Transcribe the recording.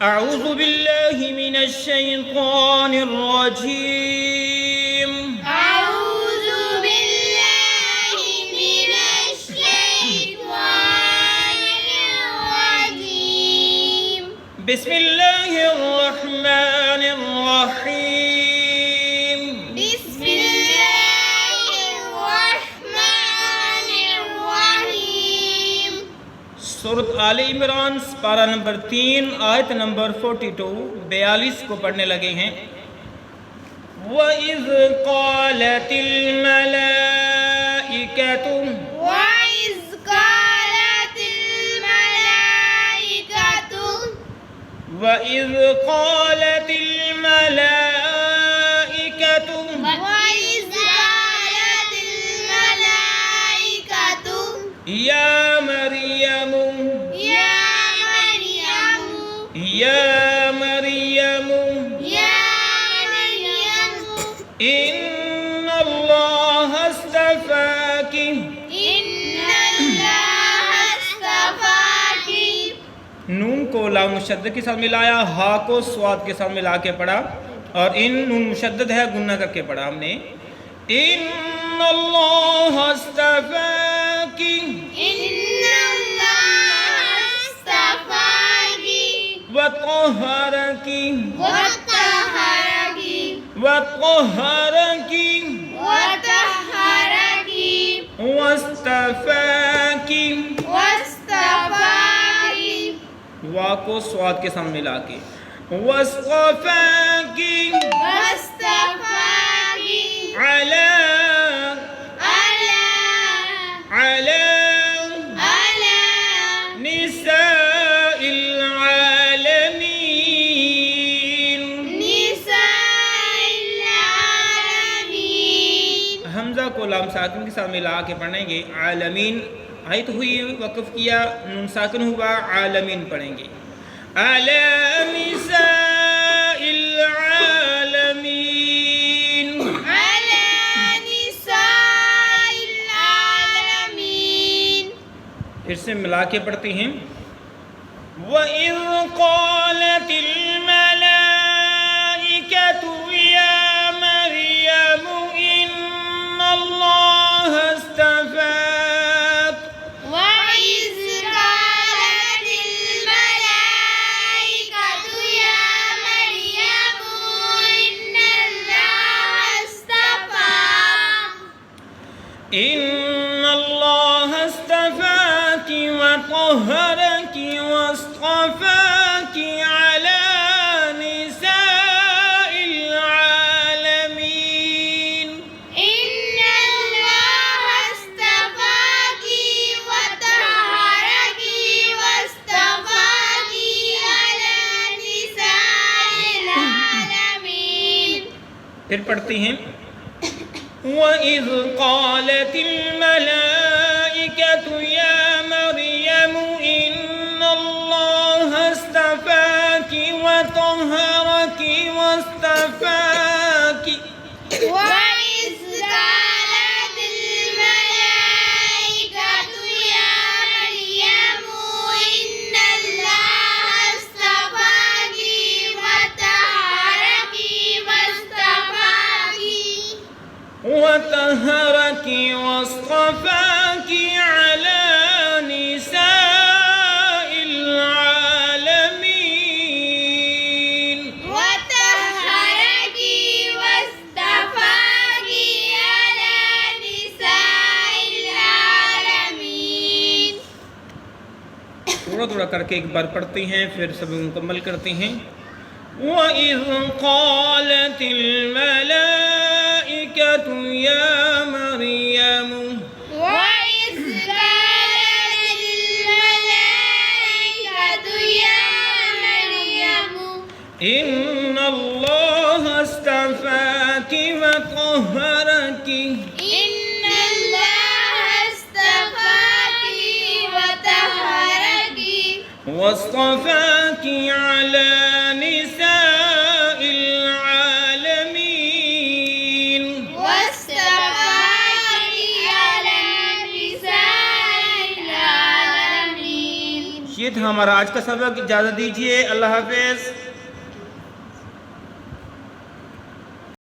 अऊज़ु बिल्लाहि मिनश शैतानिर रजीम। अऊज़ु बिल्लाहि मिनश शैतानिर रजीम। बिस्मिल्लाहिर रहमानिर रहीम। बिस्मिल्लाहिर रहमानिर रहीम। सूरत आले इमरान पारा नंबर 3 आयत नंबर 42 को पढ़ने लगे हैं। वइज़ क़ालतिल मलाइकतु वइज़ क़ालतिल मलाइकतु वइज़ क़ालतिल मलाइकतु वइज़ क़ालतिल मलाइकतु या मरियमु या मरियमु या मरियमु या मरियमु इन्नल्लाह अस्तफ़ाकी। इन्नल्लाह अस्तफ़ाकी। नून को लाम मुशद्दद के साथ मिलाया, हा को स्वाद के साथ मिला के पढ़ा और इन नून मुशद्दद है गुन्ना करके पढ़ा हमने। इन्नल्लाह अस्तफ़ाकी इन्नल्लाह अस्तफ़ाकी वतहरकी वतहरकी वतहरकी वतहरकी वस्तफ़ाकी। वस्तफ़ाकी। वा को स्वाद के साथ मिला के वस्तफ़ाकी वस्तफ़ाकी अला अला अला अला निसाइल आलमीन। निसाइल आलमीन। हमजा को लाम साकिन के साथ मिला के पढ़ेंगे। आलमीन आयत हुई, वक़फ़ किया, नून साकिन हुआ, आलमीन पढ़ेंगे। अला निसाइल आलमीन। अला निसाइल आलमीन। फिर से मिला के पढ़ते हैं। वइज़ क़ालतिल मलाइकतु या मरियमु इन्नल्लाह अस्तफ़ाक। वइज़ क़ालतिल मलाइकतु या मरियमु इन्नल्लाह अस्तफ़ाक। इन्नल्लाह अस्तफ़ाकी वतहरकी वस्तफ़ाकी अला निसाइल आलमीन। इन्नल्लाह अस्तफ़ाकी वतहरकी वस्तफ़ाकी अला निसाइल आलमीन। फिर पढ़ते हैं। वइज़ क़ालतिल मलाइकतु या मरियमु इन्नल्लाह अस्तफ़ाकी वतहरकी वस्तफ़ाकी। वइज़ क़ालतिल मलाइकतु या मरियमु इन्नल्लाह अस्तफ़ाकी वतहरकी वस्तफ़ाकी वतहरकी वस्तफ़ाकी अला निसाइल आलमीन। वतहरकी वस्तफ़ाकी अला निसाइल आलमीन। थोड़ा थोड़ा करके एक बार पढ़ते हैं, फिर सब मुकम्मल करते हैं। वइज़ क़ालतिल मलाइकतु या मरियमु वइज़ क़ालतिल मलाइकतु या मरियमु इन्नल्लाह अस्तफ़ाकी वतहरकी इन्नल्लाह अस्तफ़ाकी वतहरकी वस्तफ़ाकी अला निसाइल आलमीन। वस्तफ़ाकी अला निसाइल आलमीन। ये था हमारा आज का सबक इजाज़त दीजिए। अल्लाह हाफ़िज़।